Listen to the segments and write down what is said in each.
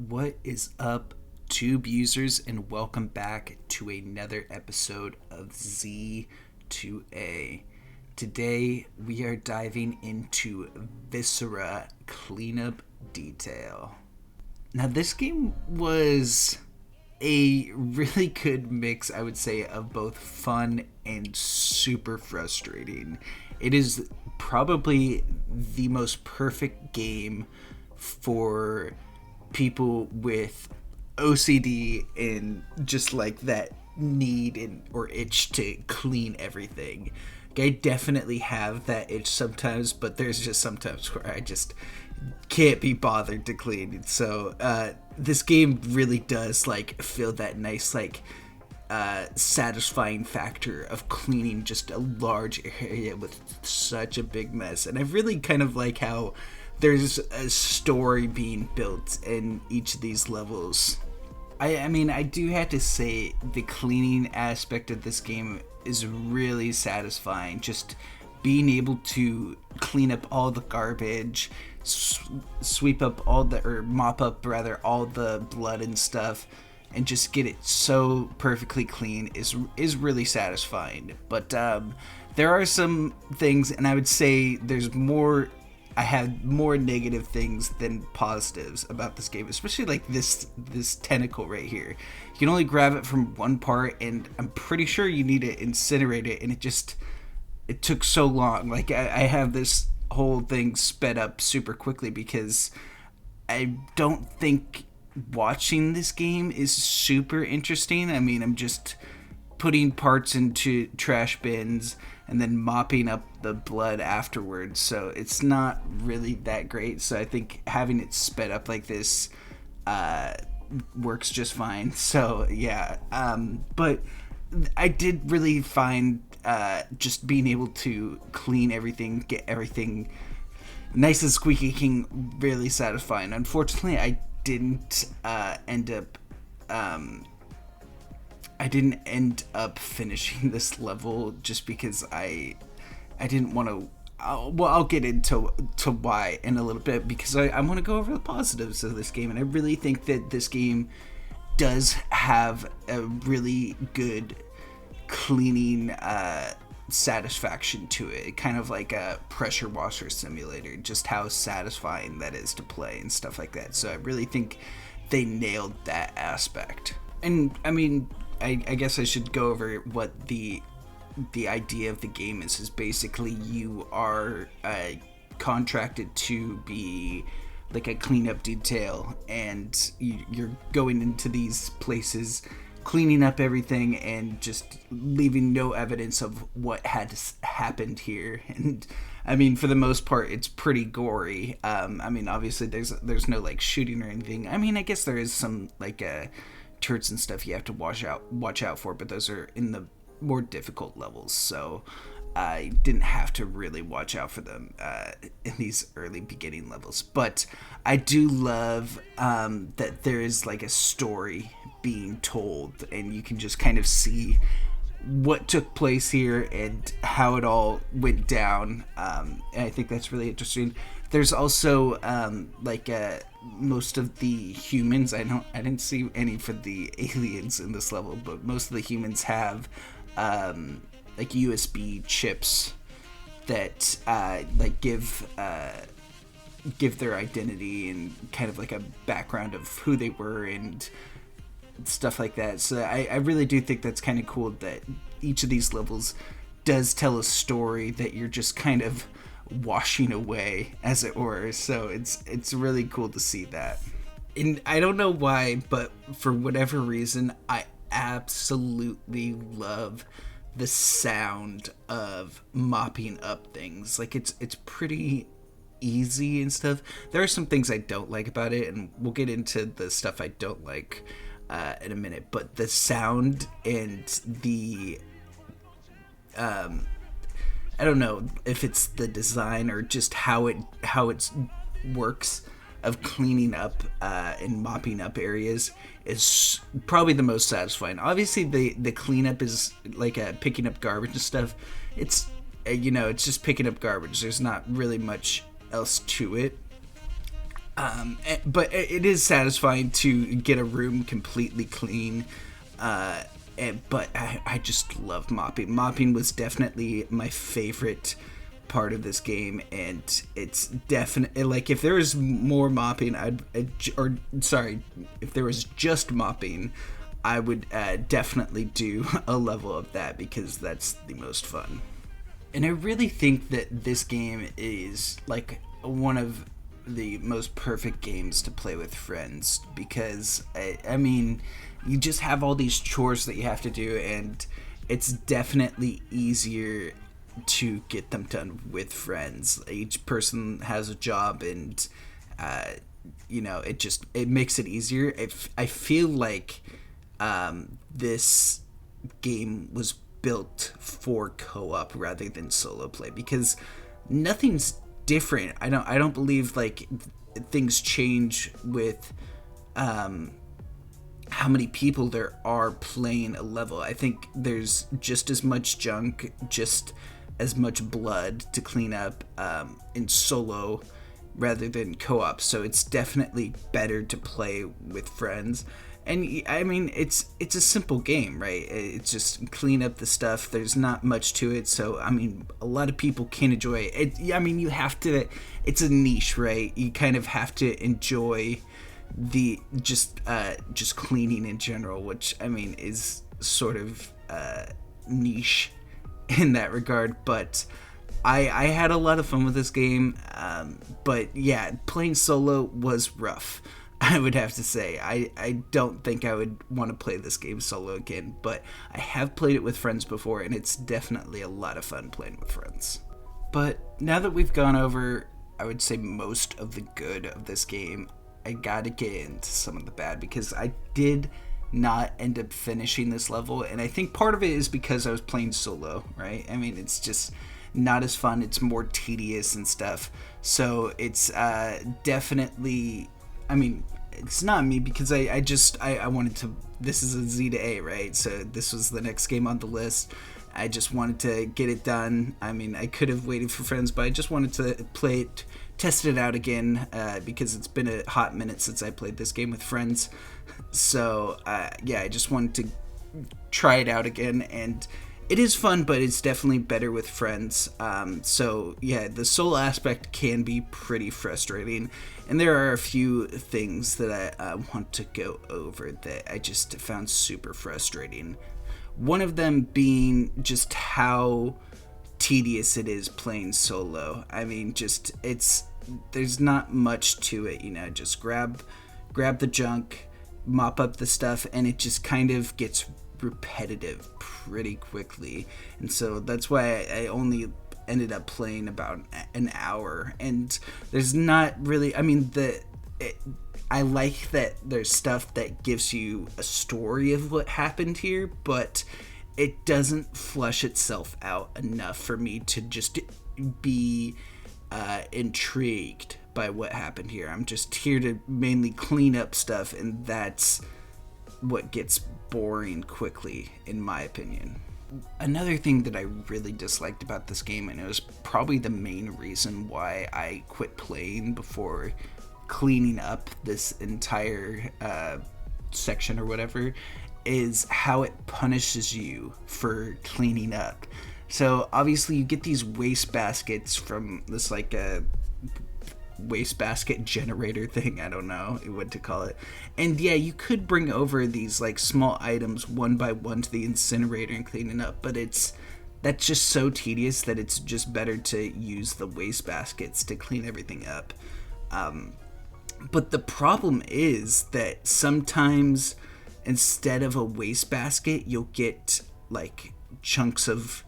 What is up, tube users, and welcome back to another episode of Z2A. Today we are diving into Viscera Cleanup Detail. Now, this game was a really good mix, I would say, of both fun and super frustrating. It is probably the most perfect game for people with OCD and just like that need and or itch to clean everything. I definitely have that itch sometimes, but there's just sometimes where I just can't be bothered to clean. So this game really does like feel that nice satisfying factor of cleaning just a large area with such a big mess. And I really kind of like how there's a story being built in each of these levels. I mean, I do have to say the cleaning aspect of this game is really satisfying. Just being able to clean up all the garbage, sweep up or mop up rather all the blood and stuff, and just get it so perfectly clean is really satisfying. But there are some things, and I would say I had more negative things than positives about this game, especially like this tentacle right here. You can only grab it from one part, and I'm pretty sure you need to incinerate it, and it took so long. Like I have this whole thing sped up super quickly because I don't think watching this game is super interesting. I mean, I'm just putting parts into trash bins and then mopping up the blood afterwards, so it's not really that great. So I think having it sped up like this works just fine. So yeah, but I did really find just being able to clean everything, get everything nice and squeaky clean, really satisfying. Unfortunately, I didn't end up finishing this level just because I didn't want to. I'll get into why in a little bit, because I want to go over the positives of this game, and I really think that this game does have a really good cleaning satisfaction to it, kind of like a pressure washer simulator, just how satisfying that is to play and stuff like that. So I really think they nailed that aspect. And I mean, I guess I should go over what the idea of the game is. Is basically you are contracted to be like a cleanup detail, and you're going into these places, cleaning up everything and just leaving no evidence of what had happened here. And I mean, for the most part, it's pretty gory. I mean, obviously there's no like shooting or anything. I mean, I guess there is some like turrets and stuff you have to watch out for, but those are in the more difficult levels, so I didn't have to really watch out for them in these early beginning levels. But I do love that there is like a story being told, and you can just kind of see what took place here and how it all went down. And I think that's really interesting. There's also most of the humans. I didn't see any for the aliens in this level, but most of the humans have like USB chips that give their identity and kind of like a background of who they were and stuff like that. So I really do think that's kind of cool that each of these levels does tell a story that you're just kind of washing away, as it were. So it's really cool to see that. And I don't know why, but for whatever reason, I absolutely love the sound of mopping up things. Like it's pretty easy and stuff. There are some things I don't like about it, and we'll get into the stuff I don't like in a minute. But the sound and the I don't know if it's the design or just how it works of cleaning up and mopping up areas is probably the most satisfying. Obviously, the cleanup is like picking up garbage and stuff. It's it's just picking up garbage. There's not really much else to it. But it is satisfying to get a room completely clean. But I just love mopping. Mopping was definitely my favorite part of this game, and it's definitely like if there was more mopping, if there was just mopping, I would definitely do a level of that because that's the most fun. And I really think that this game is like one of the most perfect games to play with friends because I mean you just have all these chores that you have to do, and it's definitely easier to get them done with friends. Each person has a job, and it makes it easier. I feel like this game was built for co-op rather than solo play because nothing's different. I don't believe like things change with how many people there are playing a level. I think there's just as much junk, just as much blood to clean up in solo rather than co-op. So it's definitely better to play with friends. And I mean, it's a simple game, right? It's just clean up the stuff. There's not much to it. So, I mean, a lot of people can enjoy it. I mean, you have to, it's a niche, right? You kind of have to enjoy the just cleaning in general, which, I mean, is sort of niche in that regard. But I had a lot of fun with this game. But yeah, playing solo was rough, I would have to say. I don't think I would want to play this game solo again, but I have played it with friends before, and it's definitely a lot of fun playing with friends. But now that we've gone over, I would say, most of the good of this game, I gotta get into some of the bad, because I did not end up finishing this level, and I think part of it is because I was playing solo, right? I mean, it's just not as fun, it's more tedious and stuff, so it's definitely, I mean, it's not me, because I wanted to, this is a Z to A, right? So this was the next game on the list. I just wanted to get it done. I mean, I could have waited for friends, but I just wanted to play it, test it out again, because it's been a hot minute since I played this game with friends. So, yeah, I just wanted to try it out again, and it is fun, but it's definitely better with friends. So, yeah, the solo aspect can be pretty frustrating, and there are a few things that I want to go over that I just found super frustrating. One of them being just how tedious it is playing solo. I mean, just, there's not much to it, you know, just grab the junk, mop up the stuff, and it just kind of gets repetitive pretty quickly. And so that's why I only ended up playing about an hour, and there's not really, I mean, I like that there's stuff that gives you a story of what happened here, but it doesn't flush itself out enough for me to just be intrigued by what happened here. I'm just here to mainly clean up stuff, and that's what gets boring quickly, in my opinion. Another thing that I really disliked about this game, and it was probably the main reason why I quit playing before cleaning up this entire section or whatever, is how it punishes you for cleaning up. So obviously you get these waste baskets from this like a wastebasket generator thing, I don't know what to call it, and yeah, you could bring over these like small items one by one to the incinerator and clean it up, but that's just so tedious that it's just better to use the wastebaskets to clean everything up. But the problem is that sometimes instead of a wastebasket, you'll get like chunks of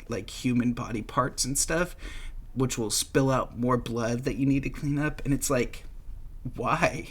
like human body parts and stuff, which will spill out more blood that you need to clean up. And it's like, why?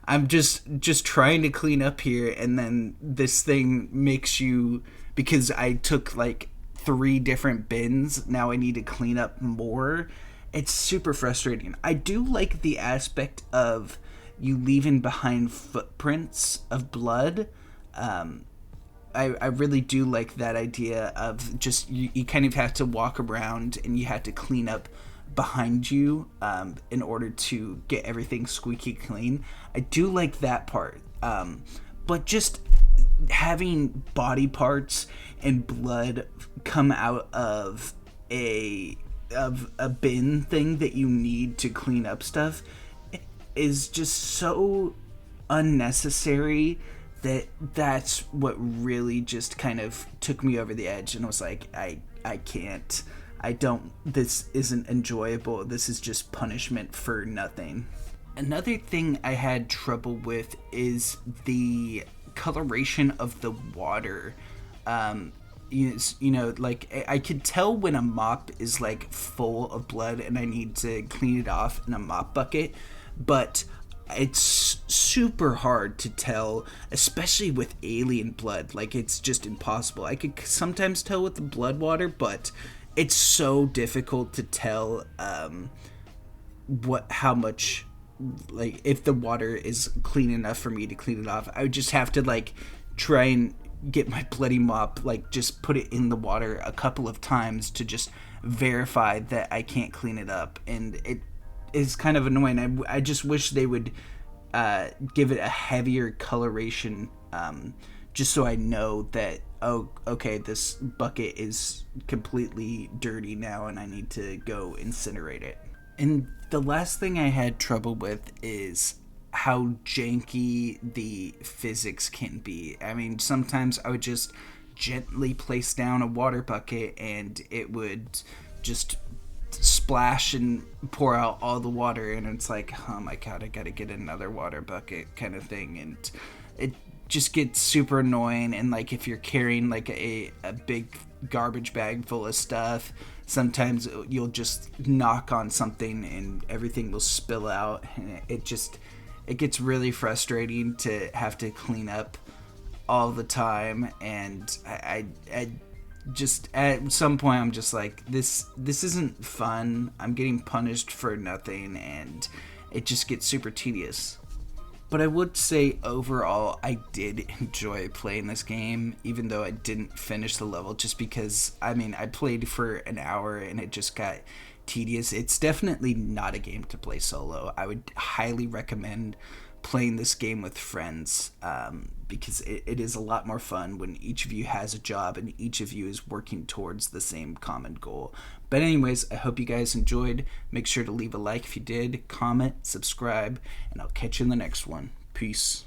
I'm just trying to clean up here, and then this thing makes you, because I took like 3 different bins, now I need to clean up more. It's super frustrating. I do like the aspect of you leaving behind footprints of blood. I really do like that idea of just, you kind of have to walk around and you have to clean up behind you in order to get everything squeaky clean. I do like that part. But just having body parts and blood come out of a bin thing that you need to clean up stuff is just so unnecessary that that's what really just kind of took me over the edge, and I was like, I can't, I don't, this isn't enjoyable, this is just punishment for nothing. Another thing I had trouble with is the coloration of the water. Like I could tell when a mop is like full of blood and I need to clean it off in a mop bucket, but it's super hard to tell, especially with alien blood. Like, it's just impossible. I could sometimes tell with the blood water, but it's so difficult to tell how much, like, if the water is clean enough for me to clean it off. I would just have to like try and get my bloody mop, like just put it in the water a couple of times to just verify that I can't clean it up, and it is kind of annoying. I just wish they would give it a heavier coloration, just so I know that, oh, okay, this bucket is completely dirty now and I need to go incinerate it. And the last thing I had trouble with is how janky the physics can be. I mean, sometimes I would just gently place down a water bucket and it would just splash and pour out all the water, and it's like, oh my god, I gotta get another water bucket kind of thing. And it just gets super annoying. And like, if you're carrying like a big garbage bag full of stuff, sometimes you'll just knock on something and everything will spill out, and it gets really frustrating to have to clean up all the time. And I just at some point I'm just like, this isn't fun. I'm getting punished for nothing, and it just gets super tedious. But I would say overall I did enjoy playing this game, even though I didn't finish the level, just because, I mean, I played for an hour and it just got tedious. It's definitely not a game to play solo. I would highly recommend playing this game with friends, because it is a lot more fun when each of you has a job and each of you is working towards the same common goal. But anyways, I hope you guys enjoyed. Make sure to leave a like if you did, comment, subscribe, and I'll catch you in the next one. Peace.